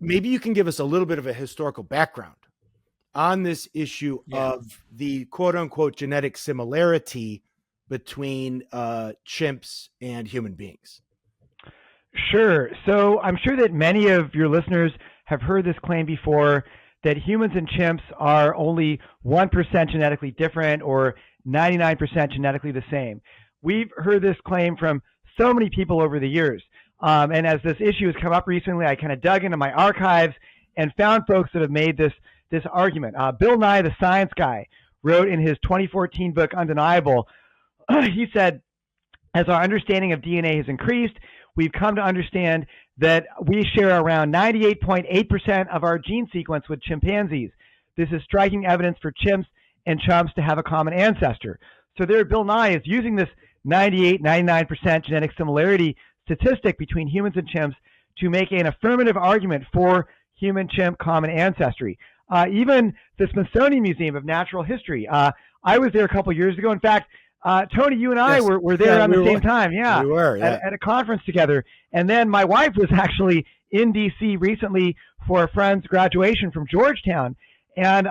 maybe you can give us a little bit of a historical background on this issue of the quote unquote genetic similarity between chimps and human beings. Sure. So I'm sure that many of your listeners have heard this claim before, that humans and chimps are only 1% genetically different or 99% genetically the same. We've heard this claim from so many people over the years. And as this issue has come up recently, I kind of dug into my archives and found folks that have made this argument. Bill Nye, the science guy, wrote in his 2014 book, Undeniable, he said, as our understanding of DNA has increased, we've come to understand that we share around 98.8% of our gene sequence with chimpanzees. This is striking evidence for chimps and chumps to have a common ancestor. So there, Bill Nye is using this 98, 99% genetic similarity statistic between humans and chimps to make an affirmative argument for human-chimp common ancestry. Even the Smithsonian Museum of Natural History. I was there a couple years ago. In fact, Tony, you and I were there around the same time. Yeah, we were at a conference together. And then my wife was actually in D.C. recently for a friend's graduation from Georgetown, and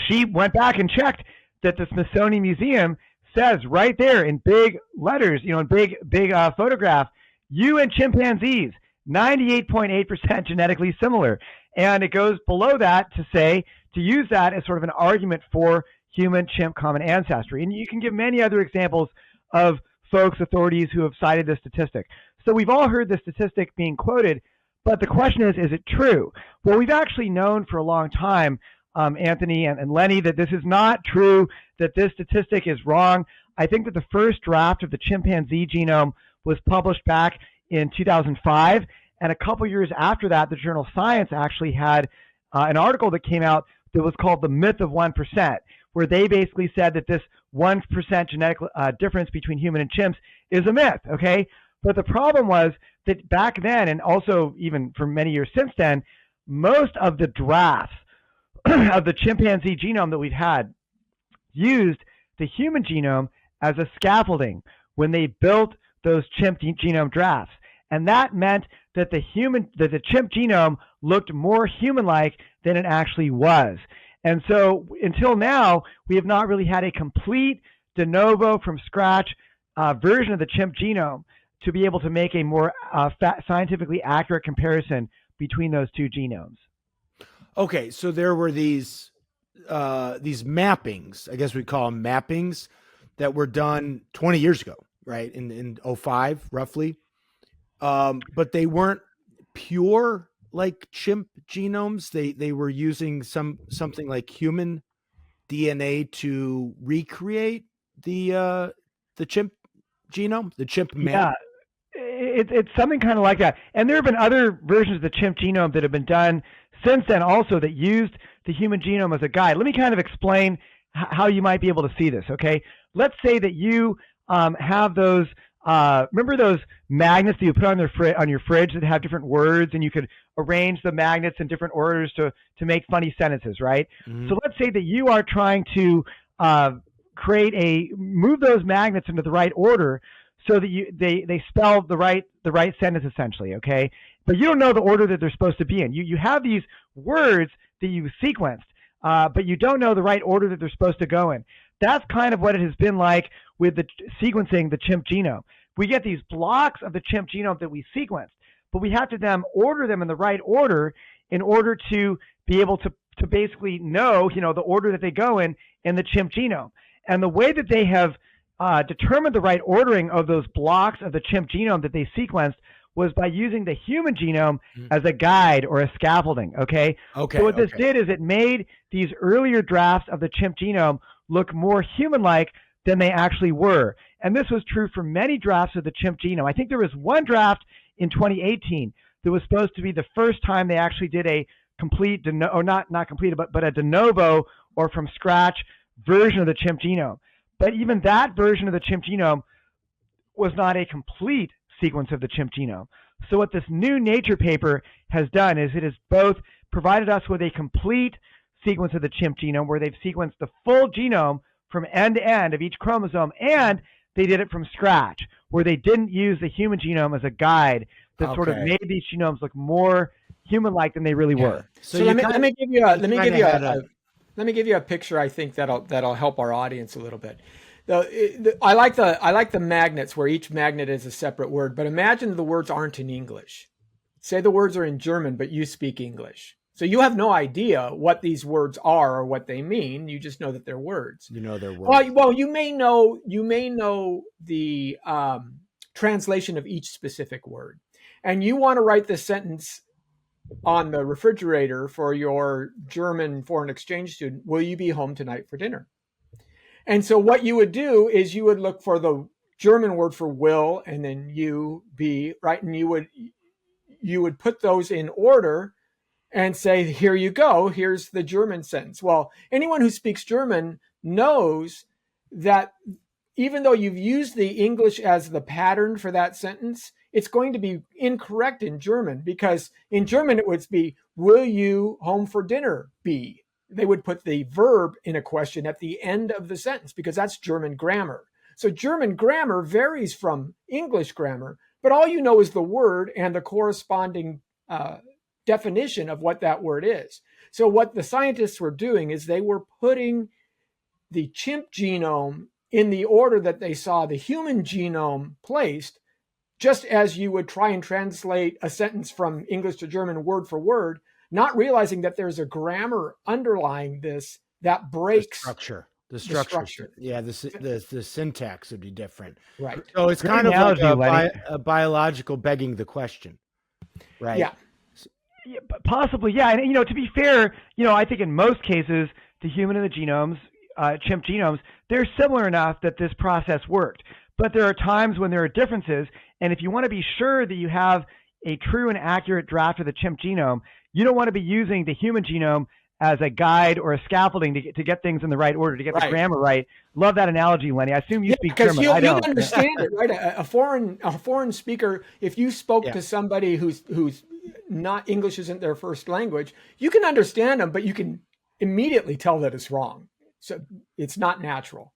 she went back and checked that the Smithsonian Museum says right there in big letters, in big photograph, you and chimpanzees, 98.8% genetically similar. And it goes below that to use that as sort of an argument for human-chimp common ancestry. And you can give many other examples of folks, authorities who have cited this statistic. So we've all heard this statistic being quoted, but the question is it true? Well, we've actually known for a long time, Anthony and Lenny, that this is not true, that this statistic is wrong. I think that the first draft of the chimpanzee genome was published back in 2005, and a couple years after that, the journal Science actually had an article that came out that was called The Myth of 1%, where they basically said that this 1% genetic difference between human and chimps is a myth, okay? But the problem was that back then, and also even for many years since then, most of the drafts of the chimpanzee genome that we've had used the human genome as a scaffolding when they built those chimp genome drafts. And that meant that the chimp genome looked more human-like than it actually was. And so until now, we have not really had a complete de novo from scratch version of the chimp genome to be able to make a more scientifically accurate comparison between those two genomes. Okay, so there were these mappings, I guess we call them mappings, that were done 20 years ago, right? In 05, roughly. But they weren't pure like chimp genomes. They were using something like human DNA to recreate the chimp genome, the chimp map. Yeah, it's something kind of like that. And there have been other versions of the chimp genome that have been done since then also that used the human genome as a guide. Let me kind of explain how you might be able to see this, okay? Let's say that you have those, remember those magnets that you put on your fridge that have different words, and you could arrange the magnets in different orders to make funny sentences, right? Mm-hmm. So let's say that you are trying to move those magnets into the right order so that they spell the right sentence essentially, okay? But you don't know the order that they're supposed to be in. You have these words that you sequenced, but you don't know the right order that they're supposed to go in. That's kind of what it has been like with sequencing the chimp genome. We get these blocks of the chimp genome that we sequenced, but we have to then order them in the right order in order to be able to basically know, the order that they go in the chimp genome. And the way that they have determined the right ordering of those blocks of the chimp genome that they sequenced was by using the human genome as a guide or a scaffolding, okay? So what this did is it made these earlier drafts of the chimp genome look more human-like than they actually were. And this was true for many drafts of the chimp genome. I think there was one draft in 2018 that was supposed to be the first time they actually did a complete, not completed, but a de novo or from scratch version of the chimp genome. But even that version of the chimp genome was not a complete sequence of the chimp genome. So what this new Nature paper has done is it has both provided us with a complete sequence of the chimp genome where they've sequenced the full genome from end to end of each chromosome, and they did it from scratch where they didn't use the human genome as a guide that sort of made these genomes look more human-like than they really were. So let me give you a picture. I think that'll help our audience a little bit. I like the magnets where each magnet is a separate word. But imagine the words aren't in English. Say the words are in German, but you speak English. So you have no idea what these words are or what they mean. You just know that they're words. You know they're words. Well, you may know the translation of each specific word, and you want to write the sentence on the refrigerator for your German foreign exchange student. Will you be home tonight for dinner? And so what you would do is you would look for the German word for will, and then you be right, and you would put those in order and say, here you go, here's the German sentence. Well, anyone who speaks German knows that even though you've used the English as the pattern for that sentence, it's going to be incorrect in German, because in German it would be, will you home for dinner be? They would put the verb in a question at the end of the sentence, because that's German grammar. So German grammar varies from English grammar, but all you know is the word and the corresponding definition of what that word is. So what the scientists were doing is they were putting the chimp genome in the order that they saw the human genome placed, just as you would try and translate a sentence from English to German word for word, not realizing that there's a grammar underlying this that breaks the structure. Yeah, the syntax would be different. Right. So it's kind of like a biological begging the question, right? Yeah. Yeah, possibly, yeah. And to be fair, I think in most cases, the human and the genomes, chimp genomes, they're similar enough that this process worked. But there are times when there are differences, and if you want to be sure that you have a true and accurate draft of the chimp genome, you don't want to be using the human genome as a guide or a scaffolding to get things in the right order, to get the grammar right. Love that analogy, Lenny. I assume you speak German. I don't. You understand it, right? A foreign speaker, if you spoke to somebody who's not English isn't their first language, you can understand them, but you can immediately tell that it's wrong. So it's not natural.